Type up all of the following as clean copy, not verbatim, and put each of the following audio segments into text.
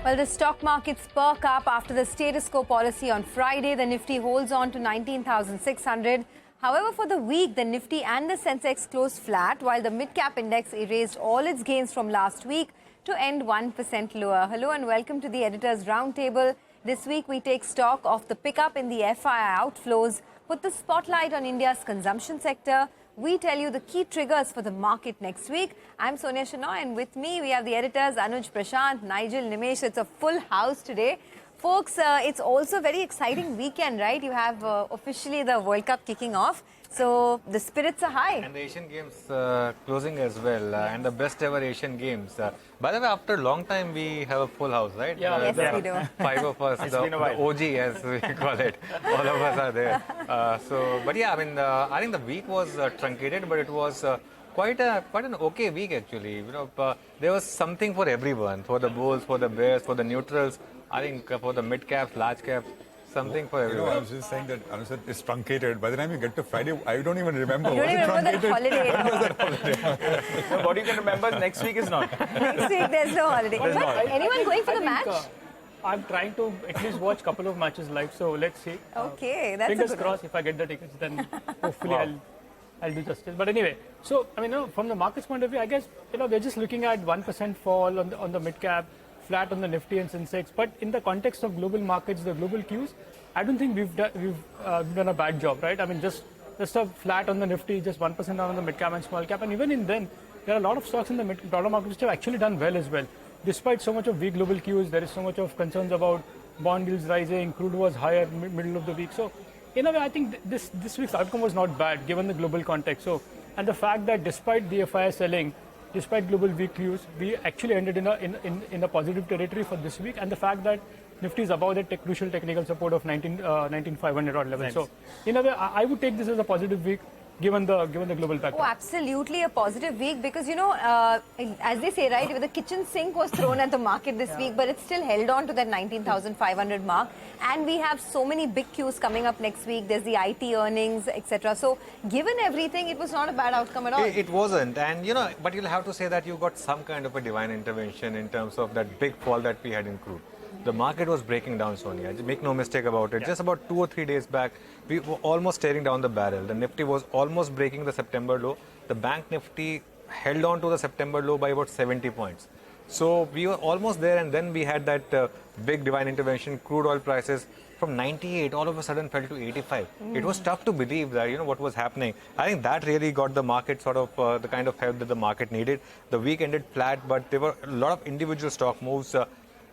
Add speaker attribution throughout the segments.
Speaker 1: Well, the stock markets perk up after the status quo policy on Friday. The Nifty holds on to 19,600. However, for the week, the Nifty and the sensex closed flat, while the mid-cap index erased all its gains from last week to end 1% lower. Hello and welcome to the Editors Roundtable. This week, we take stock of the pickup in the FII outflows, put the spotlight on India's consumption sector. We tell you the key triggers for the market next week. I'm Sonia Shanoy, and with me we have the editors Anuj, Prashant, Nigel, Nimesh. It's a full house today. Folks, it's also a very exciting weekend, right? You have officially the World Cup kicking off. So the spirits are high.
Speaker 2: And the Asian Games closing as well, and the best ever Asian Games. By the way, after a long time, we have a full house, right?
Speaker 1: Yeah, yes, we do. 5
Speaker 2: of us, the OG as we call it. All of us are there. But yeah, I think the week was truncated, but it was quite an okay week actually. You know, there was something for everyone, for the bulls, for the bears, for the neutrals. I think for the mid caps, large caps. Something for everyone.
Speaker 3: You know, I was just saying that it's truncated. By the time you get to Friday, I don't even remember.
Speaker 1: You don't even remember that holiday.
Speaker 4: No, what you can remember next week is not.
Speaker 1: Next week there's no holiday. Anyone going for the match?
Speaker 5: I'm trying to at least watch a couple of matches live, so let's see.
Speaker 1: Okay, that's
Speaker 5: fingers
Speaker 1: a good
Speaker 5: crossed. If I get the tickets, then hopefully I'll do justice. But anyway, so from the market's point of view, I guess we're just looking at 1% fall on the mid cap, flat on the Nifty and Sensex. But in the context of global markets, the global cues, I don't think we've done a bad job, right? I mean, just a flat on the Nifty, just 1% down on the mid cap and small cap, and even in then, there are a lot of stocks in the dollar market which have actually done well as well. Despite so much of weak global cues, there is so much of concerns about bond yields rising, crude was higher middle of the week. So, in a way, I think this week's outcome was not bad given the global context. So, and the fact that despite the FIIs selling, despite global weak cues, we actually ended in a positive territory for this week, and the fact that Nifty is above the crucial technical support of 19,500 odd level. Nice. So, in a way, I would take this as a positive week given the global backdrop.
Speaker 1: Oh, absolutely a positive week because as they say, right, the kitchen sink was thrown at the market this week, but it still held on to that 19,500 mark. And we have so many big cues coming up next week. There's the IT earnings, etc. So, given everything, it was not a bad outcome at all.
Speaker 2: It wasn't, and but you'll have to say that you got some kind of a divine intervention in terms of that big fall that we had in crude. The market was breaking down, Sonia. Make no mistake about it. Yeah. Just about 2 or 3 days back, we were almost staring down the barrel. The Nifty was almost breaking the September low. The Bank Nifty held on to the September low by about 70 points. So we were almost there, and then we had that big divine intervention. Crude oil prices from 98 all of a sudden fell to 85. It was tough to believe that what was happening. I think that really got the market sort of the kind of help that the market needed. The week ended flat, but there were a lot of individual stock moves.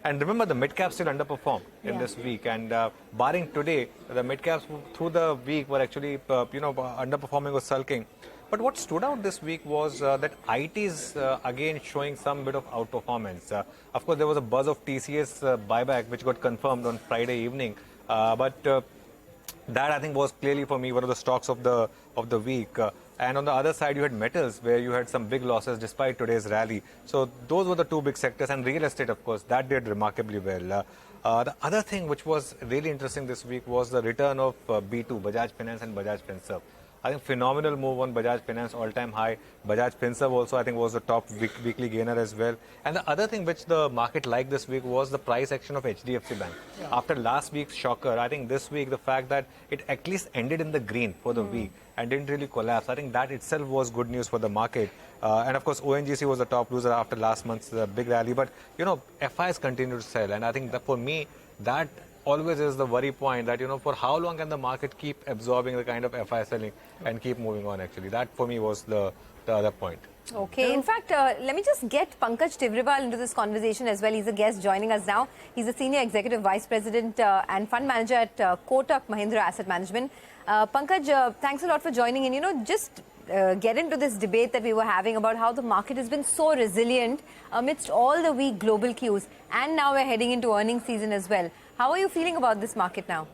Speaker 2: And remember, the mid-caps still underperformed in this week. And barring today, the mid-caps through the week were actually, underperforming or sulking. But what stood out this week was that IT is again showing some bit of outperformance. Of course, there was a buzz of TCS buyback, which got confirmed on Friday evening. But that, I think, was clearly for me one of the stocks of the week. And on the other side, you had metals, where you had some big losses despite today's rally. So those were the two big sectors. And real estate, of course, that did remarkably well. The other thing which was really interesting this week was the return of B2, Bajaj Finance and Bajaj Finserv. I think phenomenal move on Bajaj Finance, all-time high. Bajaj Finserv also, I think, was the top weekly gainer as well. And the other thing which the market liked this week was the price action of HDFC Bank. Yeah. After last week's shocker, I think this week, the fact that it at least ended in the green for the week and didn't really collapse, I think that itself was good news for the market. And of course, ONGC was the top loser after last month's big rally. But, FIs continue to sell. And I think that for me, that always is the worry point that, for how long can the market keep absorbing the kind of FI selling and keep moving on, actually. That, for me, was the other point.
Speaker 1: Okay. In fact, let me just get Pankaj Tibrewal into this conversation as well. He's a guest joining us now. He's a Senior Executive Vice President and Fund Manager at Kotak Mahindra Asset Management. Pankaj, thanks a lot for joining in. Just get into this debate that we were having about how the market has been so resilient amidst all the weak global cues. And now we're heading into earnings season as well. How are you feeling about this market now?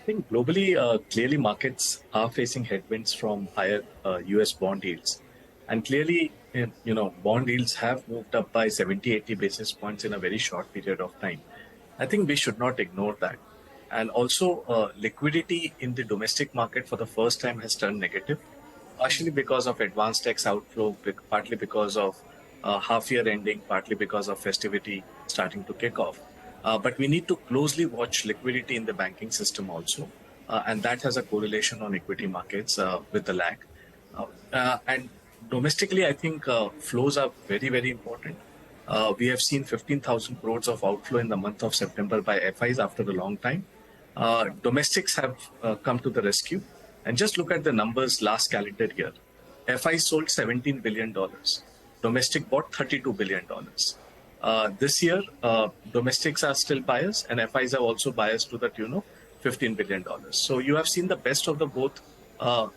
Speaker 6: I think globally, clearly markets are facing headwinds from higher US bond yields. And clearly, bond yields have moved up by 70-80 basis points in a very short period of time. I think we should not ignore that. And also, liquidity in the domestic market for the first time has turned negative, partially because of advanced tax outflow, partly because of half year ending, partly because of festivity starting to kick off. But we need to closely watch liquidity in the banking system also. And that has a correlation on equity markets with the lag. And domestically, I think flows are very, very important. We have seen 15,000 crores of outflow in the month of September by FIs after a long time. Domestics have come to the rescue. And just look at the numbers last calendar year. FIs sold $17 billion. Domestic bought $32 billion. This year, domestics are still buyers and FIs are also buyers to the tune of $15 billion. So you have seen the best of the both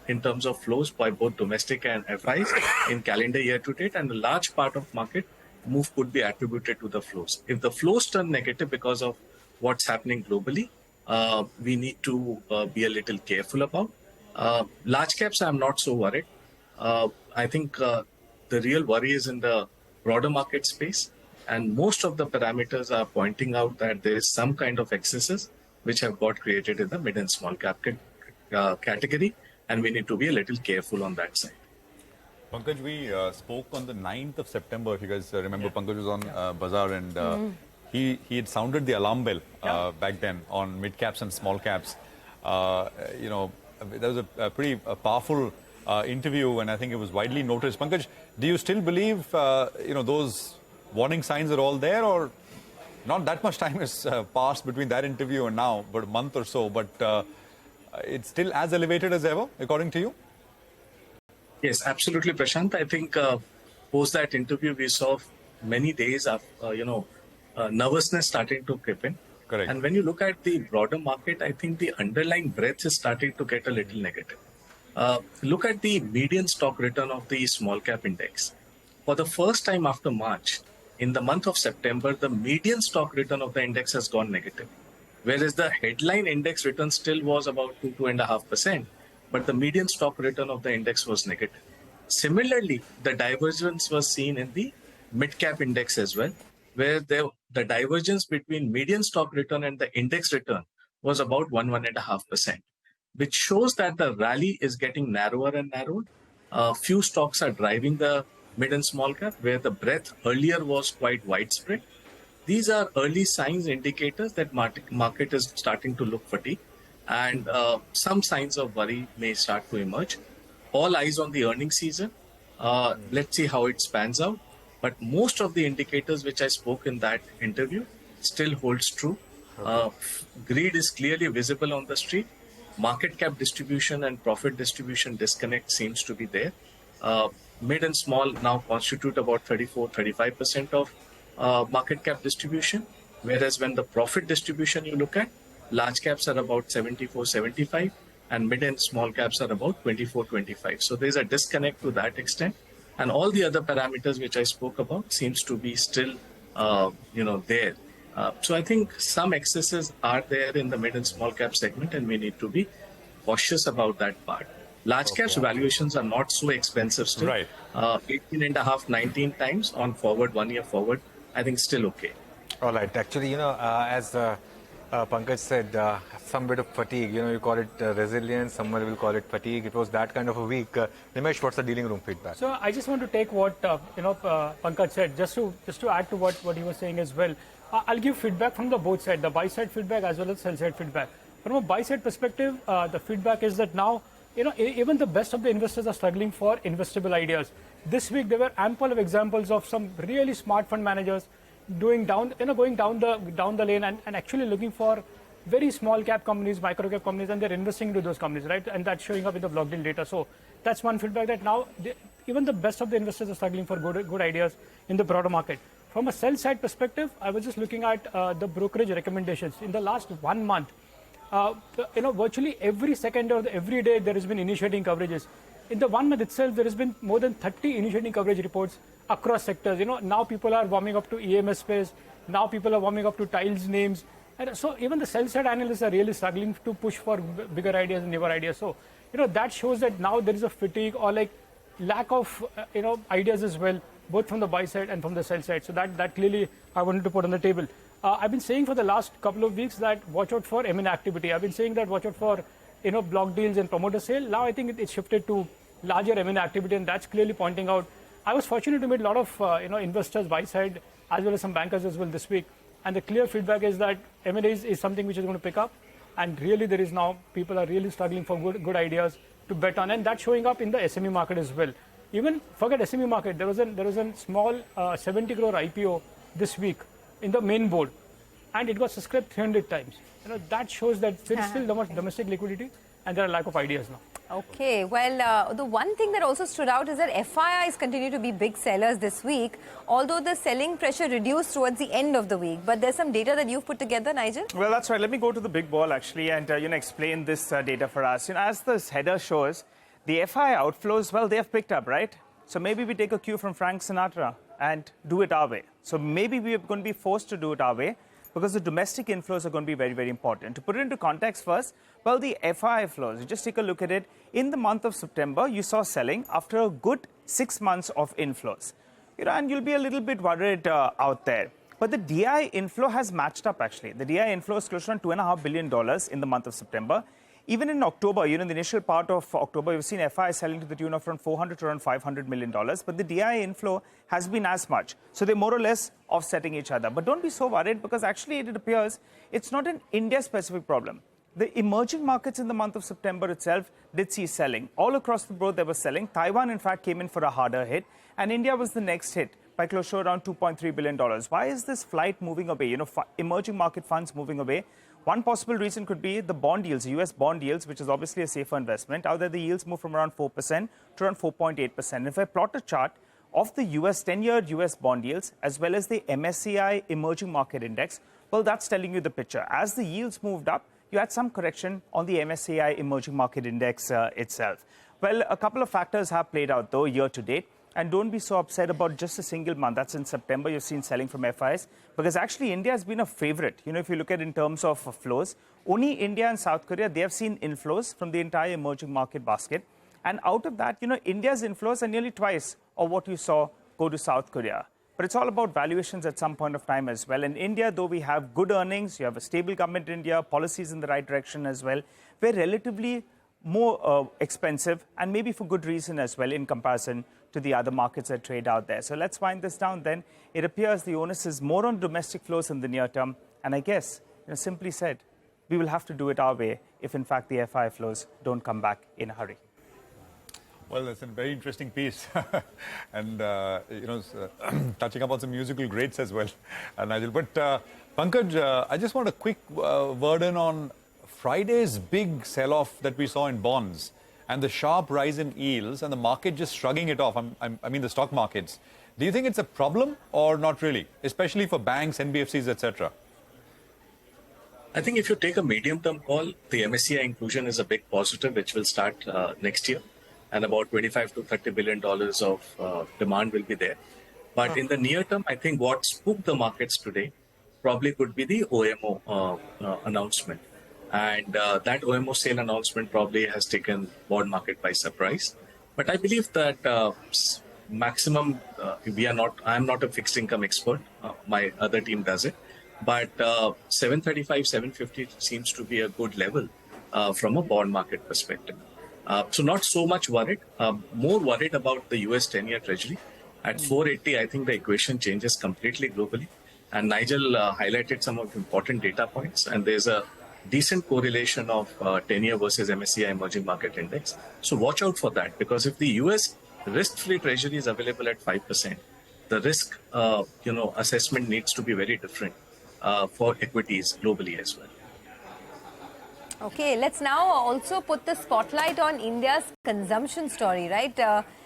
Speaker 6: in terms of flows by both domestic and FIs in calendar year to date, and a large part of market move could be attributed to the flows. If the flows turn negative because of what's happening globally, we need to be a little careful about. Large caps, I'm not so worried. I think the real worry is in the broader market space, and most of the parameters are pointing out that there is some kind of excesses which have got created in the mid and small cap category, and we need to be a little careful on that side.
Speaker 3: Pankaj, we spoke on the 9th of September, if you guys remember. Pankaj was on Bazaar, and he had sounded the alarm bell back then on mid caps and small caps. You know, there was a pretty powerful interview, and I think it was widely noticed. Pankaj, do you still believe you know, those warning signs are all there, or not that much time has passed between that interview and now, but a month or so, but it's still as elevated as ever, according to you?
Speaker 6: Yes, absolutely, Prashant. I think post that interview, we saw many days of, nervousness starting to creep in.
Speaker 3: Correct.
Speaker 6: And when you look at the broader market, I think the underlying breadth is starting to get a little negative. Look at the median stock return of the small cap index. For the first time after March, in the month of September, the median stock return of the index has gone negative, whereas the headline index return still was about 2.5%, but the median stock return of the index was negative. Similarly, the divergence was seen in the mid-cap index as well, where the divergence between median stock return and the index return was about 1.5%, which shows that the rally is getting narrower and narrower. Few stocks are driving the mid and small cap, where the breadth earlier was quite widespread. These are early signs, indicators that market is starting to look fatigued, and some signs of worry may start to emerge. All eyes on the earnings season. Let's see how it spans out. But most of the indicators which I spoke in that interview still holds true. Greed is clearly visible on the street. Market cap distribution and profit distribution disconnect seems to be there. Mid and small now constitute about 34-35% of market cap distribution, whereas when the profit distribution you look at, large caps are about 74-75 and mid and small caps are about 24-25. So there's a disconnect to that extent, and all the other parameters which I spoke about seems to be still there. So I think some excesses are there in the mid and small cap segment, and we need to be cautious about that part. Large caps valuations are not so expensive still.
Speaker 3: Right.
Speaker 6: 18.5, 19 times on forward, 1 year forward, I think still okay.
Speaker 2: All right. Actually, as Pankaj said, some bit of fatigue. You call it resilience, someone will call it fatigue. It was that kind of a week. Nimesh, what's the dealing room feedback?
Speaker 5: So I just want to take what Pankaj said, just to add to what he was saying as well. I'll give feedback from the both sides, the buy side feedback as well as sell side feedback. From a buy side perspective, the feedback is that now, even the best of the investors are struggling for investable ideas. This week there were ample of examples of some really smart fund managers going down the lane and actually looking for very small cap companies, micro cap companies, and they're investing into those companies, right? And that's showing up in the block deal data. So that's one feedback, that now even the best of the investors are struggling for good ideas in the broader market. From a sell side perspective, I was just looking at the brokerage recommendations in the last 1 month. Virtually every second or every day there has been initiating coverages. In the 1 month itself, there has been more than 30 initiating coverage reports across sectors. Now people are warming up to EMS space. Now people are warming up to tiles names. And so even the sell side analysts are really struggling to push for bigger ideas and newer ideas. So, that shows that now there is a fatigue or like lack of, ideas as well, both from the buy side and from the sell side. So that clearly I wanted to put on the table. I've been saying for the last couple of weeks that watch out for M&A activity. I've been saying that watch out for, block deals and promoter sale. Now I think it's shifted to larger M&A activity, and that's clearly pointing out. I was fortunate to meet a lot of investors buy side as well as some bankers as well this week. And the clear feedback is that M&A is something which is going to pick up. And really there is now, people are really struggling for good ideas to bet on. And that's showing up in the SME market as well. Even forget SME market, there was a small 70 crore IPO this week in the main board. And it got subscribed 300 times. That shows that there is still much domestic liquidity and there are lack of ideas now.
Speaker 1: Okay, well, the one thing that also stood out is that FIIs continue to be big sellers this week, although the selling pressure reduced towards the end of the week. But there's some data that you've put together, Nigel?
Speaker 4: Well, that's right. Let me go to the big ball, actually, and explain this data for us. As this header shows, the FII outflows, well, they have picked up, right? So maybe we take a cue from Frank Sinatra and do it our way. So maybe we are going to be forced to do it our way, because the domestic inflows are going to be very, very important. To put it into context first, well, the FII flows, you just take a look at it. In the month of September, you saw selling after a good 6 months of inflows. And you'll be a little bit worried out there. But the DI inflow has matched up, actually. The DI inflow is close to around $2.5 billion in the month of September. Even in October, in the initial part of October, you've seen FI selling to the tune of around $400 to around $500 million. But the DI inflow has been as much. So they're more or less offsetting each other. But don't be so worried, because actually it appears it's not an India-specific problem. The emerging markets in the month of September itself did see selling. All across the board, they were selling. Taiwan, in fact, came in for a harder hit. And India was the next hit by close to around $2.3 billion. Why is this flight moving away? Emerging market funds moving away. One possible reason could be the bond yields, US bond yields, which is obviously a safer investment. Out there, the yields move from around 4% to around 4.8%. If I plot a chart of the 10-year US bond yields, as well as the MSCI Emerging Market Index, well, that's telling you the picture. As the yields moved up, you had some correction on the MSCI Emerging Market Index itself. Well, a couple of factors have played out, though, year to date. And don't be so upset about just a single month. That's in September. You've seen selling from FIs. Because actually, India has been a favorite. If you look at in terms of flows, only India and South Korea, they have seen inflows from the entire emerging market basket. And out of that, India's inflows are nearly twice of what you saw go to South Korea. But it's all about valuations at some point of time as well. In India, though we have good earnings, you have a stable government in India, policies in the right direction as well, we're relatively more expensive, and maybe for good reason as well in comparison to the other markets that trade out there. So let's wind this down then. It appears the onus is more on domestic flows in the near term. And I guess, simply said, we will have to do it our way if, in fact, the FI flows don't come back in a hurry.
Speaker 3: Well, that's a very interesting piece. And, touching upon some musical greats as well, Nigel. But, Pankaj, I just want a quick word in on Friday's big sell-off that we saw in bonds and the sharp rise in yields and the market just shrugging it off. I mean, the stock markets. Do you think it's a problem or not really, especially for banks, NBFCs, etc.?
Speaker 6: I think if you take a medium-term call, the MSCI inclusion is a big positive, which will start next year. And about $25 to $30 billion of demand will be there. But in the near term, I think what spooked the markets today probably could be the OMO announcement. And that OMO sale announcement probably has taken bond market by surprise. But I believe that maximum, I'm not a fixed income expert. My other team does it. But 735, 750 seems to be a good level from a bond market perspective. So not so much worried, more worried about the US 10-year Treasury. At 480, I think the equation changes completely globally. And Nigel highlighted some of the important data points. And there's a decent correlation of 10-year versus MSCI Emerging Market Index. So watch out for that, because if the US risk-free Treasury is available at 5%, the risk assessment needs to be very different for equities globally as well.
Speaker 1: Okay, let's now also put the spotlight on India's consumption story, right?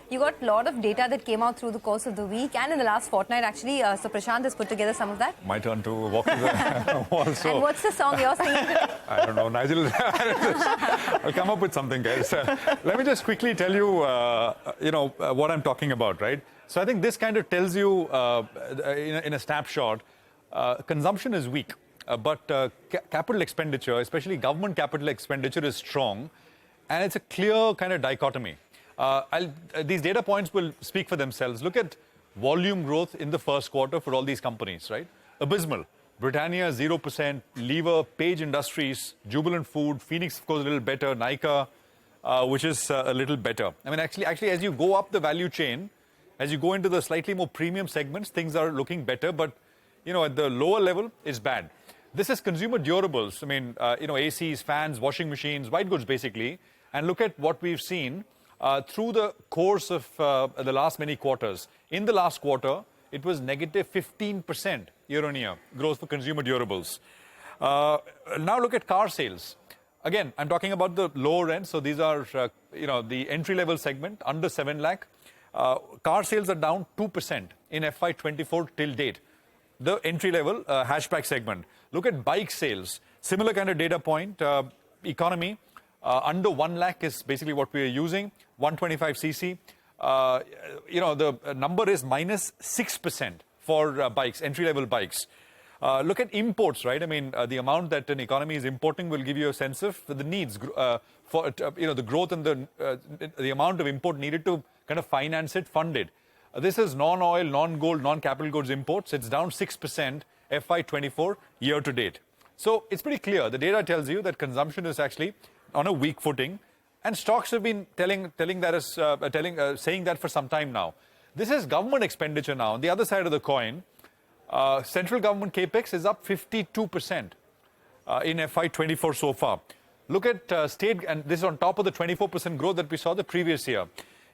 Speaker 1: You got a lot of data that came out through the course of the week and in the last fortnight, actually. So Prashant has put together some of that.
Speaker 3: My turn to walk to the wall. So.
Speaker 1: And what's the song you're singing today?
Speaker 3: I don't know, Nigel. I'll come up with something, guys. Let me just quickly tell you, what I'm talking about, right? So I think this kind of tells you, in a snapshot, consumption is weak. But capital expenditure, especially government capital expenditure, is strong. And it's a clear kind of dichotomy. These data points will speak for themselves. Look at volume growth in the first quarter for all these companies, right? Abysmal. Britannia, 0%. Lever, Page Industries, Jubilant Food, Phoenix, of course, a little better. Nykaa, which is a little better. I mean, actually, as you go up the value chain, As you go into the slightly more premium segments, things are looking better, but at the lower level, it's bad. This is consumer durables. I mean, ACs, fans, washing machines, white goods basically. And look at what we've seen through the course of the last many quarters. In the last quarter, it was negative 15% year-on-year growth for consumer durables. Now look at car sales. Again, I'm talking about the lower end. So these are, the entry-level segment, under 7 lakh. Car sales are down 2% in FY24 till date. The entry-level hatchback segment. Look at bike sales. Similar kind of data point. Economy, under 1 lakh is basically what we are using. 125cc. The number is minus 6% for bikes, entry-level bikes. Look at imports, right? I mean, the amount that an economy is importing will give you a sense of the needs for, the growth and the amount of import needed to kind of finance it, fund it. This is non-oil, non-gold, non-capital goods imports. It's down 6% FY24 year to date. So it's pretty clear. The data tells you that consumption is actually on a weak footing, and stocks have been saying that for some time now. This is government expenditure now. On the other side of the coin, central government capex is up 52% in FY24 so far. Look at state, and this is on top of the 24% growth that we saw the previous year.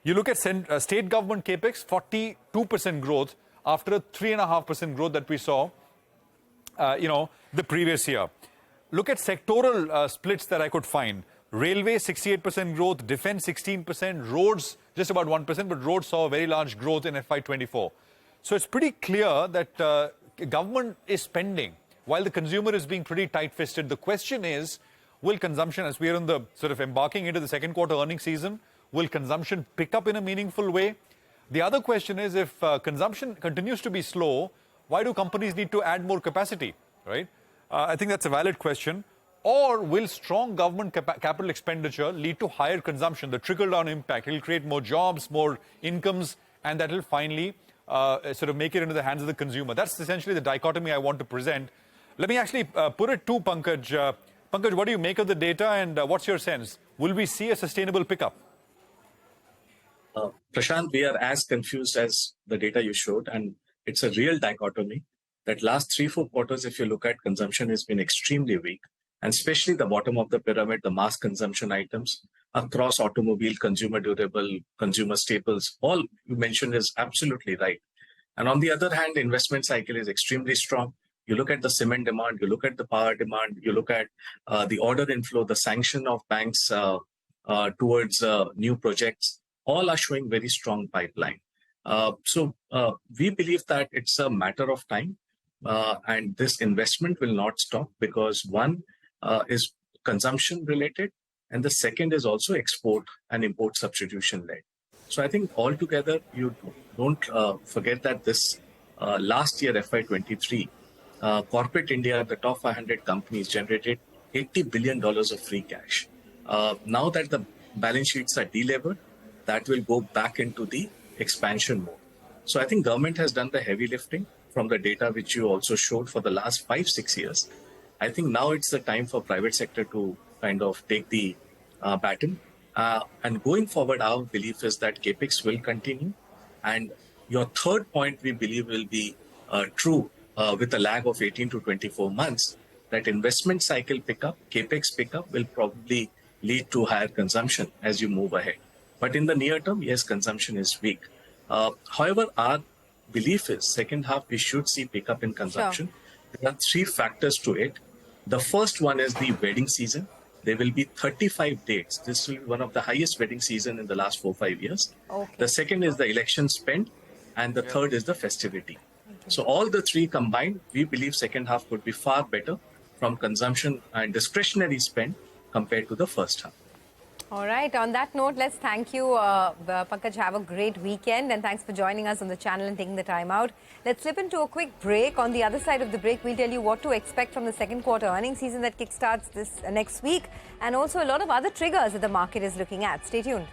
Speaker 3: You look at state government capex, 42% growth after a 3.5% growth that we saw, the previous year. Look at sectoral splits that I could find. Railway, 68% growth, defense, 16%, roads, just about 1%, but roads saw a very large growth in FY24. So it's pretty clear that government is spending while the consumer is being pretty tight-fisted. The question is, will consumption, as we are in the sort of embarking into the second quarter earnings season, will consumption pick up in a meaningful way? The other question is, if consumption continues to be slow, why do companies need to add more capacity, right? I think that's a valid question. Or will strong government capital expenditure lead to higher consumption, the trickle-down impact? It will create more jobs, more incomes, and that will finally sort of make it into the hands of the consumer. That's essentially the dichotomy I want to present. Let me actually put it to Pankaj. Pankaj, what do you make of the data, and what's your sense? Will we see a sustainable pickup?
Speaker 6: Prashant, we are as confused as the data you showed, and it's a real dichotomy that last 3-4 quarters, if you look at, consumption has been extremely weak, and especially the bottom of the pyramid, the mass consumption items across automobile, consumer durable, consumer staples, all you mentioned is absolutely right. And on the other hand, the investment cycle is extremely strong. You look at the cement demand, you look at the power demand, you look at the order inflow, the sanction of banks towards new projects, all are showing very strong pipeline. So we believe that it's a matter of time, and this investment will not stop, because one is consumption related, and the second is also export and import substitution led. So I think altogether, you don't forget that this last year, FY23, corporate India, the top 500 companies generated $80 billion of free cash. Now that the balance sheets are delevered, that will go back into the expansion mode. So I think government has done the heavy lifting from the data which you also showed for the last 5-6 years. I think now it's the time for private sector to kind of take the baton. And going forward, our belief is that capex will continue. And your third point, we believe, will be true with a lag of 18 to 24 months, that investment cycle pickup, capex pickup will probably lead to higher consumption as you move ahead. But in the near term, yes, consumption is weak. However, our belief is second half, we should see pickup in consumption. Sure. There are 3 factors to it. The first one is the wedding season. There will be 35 dates. This will be one of the highest wedding season in the last 4-5 years. Okay. The second is the election spend, and the third is the festivity. So all the 3 combined, we believe second half could be far better from consumption and discretionary spend compared to the first half.
Speaker 1: All right. On that note, let's thank you, Pankaj. Have a great weekend, and thanks for joining us on the channel and taking the time out. Let's slip into a quick break. On the other side of the break, we'll tell you what to expect from the second quarter earnings season that kickstarts this next week, and also a lot of other triggers that the market is looking at. Stay tuned.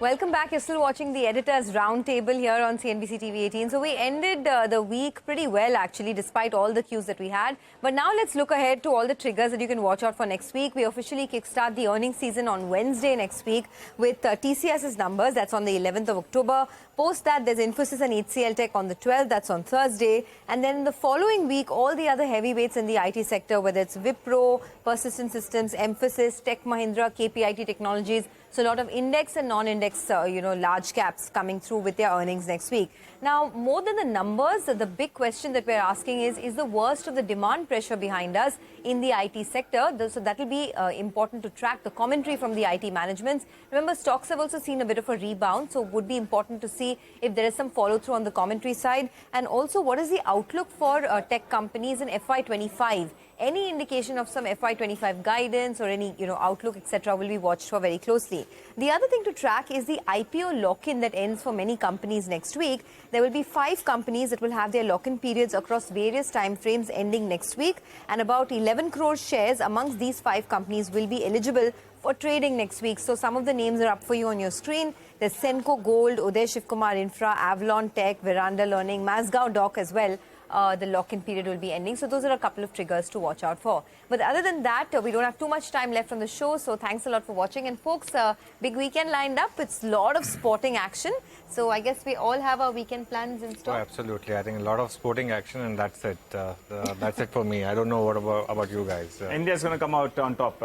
Speaker 1: Welcome back. You're still watching the Editors Roundtable here on CNBC-TV18. So we ended the week pretty well, actually, despite all the cues that we had. But now let's look ahead to all the triggers that you can watch out for next week. We officially kickstart the earnings season on Wednesday next week with TCS's numbers. That's on the 11th of October. Post that, there's Infosys and HCL Tech on the 12th. That's on Thursday. And then in the following week, all the other heavyweights in the IT sector, whether it's Wipro, Persistent Systems, Emphasis, Tech Mahindra, KPIT Technologies. So a lot of index and non-index, large caps coming through with their earnings next week. Now, more than the numbers, the big question that we're asking is the worst of the demand pressure behind us in the IT sector? So that will be important to track the commentary from the IT managements. Remember, stocks have also seen a bit of a rebound, so it would be important to see if there is some follow-through on the commentary side. And also, what is the outlook for tech companies in FY25? Any indication of some FY25 guidance or any outlook, etc., will be watched for very closely. The other thing to track is the IPO lock-in that ends for many companies next week. There will be 5 companies that will have their lock-in periods across various time frames ending next week, and about 11 crore shares amongst these 5 companies will be eligible for trading next week. So some of the names are up for you on your screen. There's Senco Gold, Uday Shivkumar Infra, Avalon Tech, Veranda Learning, Mazgaon Dock as well. The lock-in period will be ending. So those are a couple of triggers to watch out for. But other than that, we don't have too much time left on the show. So thanks a lot for watching. And folks, big weekend lined up. It's a lot of sporting action. So I guess we all have our weekend plans in store.
Speaker 2: Oh, absolutely. I think a lot of sporting action, and that's it. That's it for me. I don't know what about you guys.
Speaker 4: India's going to come out on top.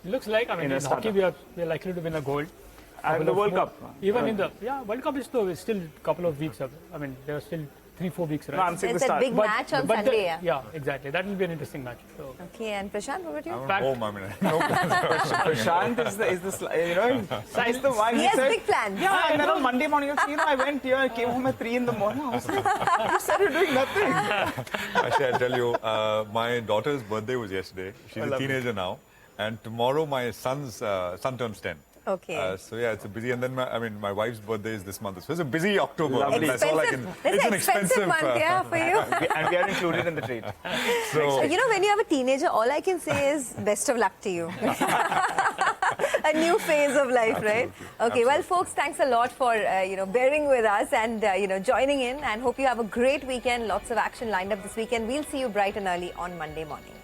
Speaker 5: Looks like, in hockey, we are likely to win a gold.
Speaker 4: And the World Cup.
Speaker 5: Even in the World Cup is still a couple of weeks. There are still 3-4 weeks, right?
Speaker 4: No, I'm saying
Speaker 1: it's a big match on Sunday.
Speaker 5: Yeah, exactly. That will be an interesting match. So.
Speaker 1: Okay, and Prashant, what about you?
Speaker 3: No
Speaker 4: Prashant is the one.
Speaker 1: He has big plans.
Speaker 4: Yeah, and then on Monday morning, I went here, I came home at 3 in the morning. I was like, you said you're doing nothing.
Speaker 3: Actually, I'll tell you, my daughter's birthday was yesterday. She's a teenager now. And tomorrow, my son turns 10.
Speaker 1: Okay.
Speaker 3: So yeah, it's a busy, and then my wife's birthday is this month. So it's a busy October.
Speaker 4: Lovely.
Speaker 3: That's all I can.
Speaker 1: It's an expensive month, for you.
Speaker 4: And we are included in the treat.
Speaker 3: So,
Speaker 1: when you have a teenager, all I can say is best of luck to you. A new phase of life, right? Okay, well, folks, thanks a lot for bearing with us and joining in, and hope you have a great weekend. Lots of action lined up this weekend. We'll see you bright and early on Monday morning.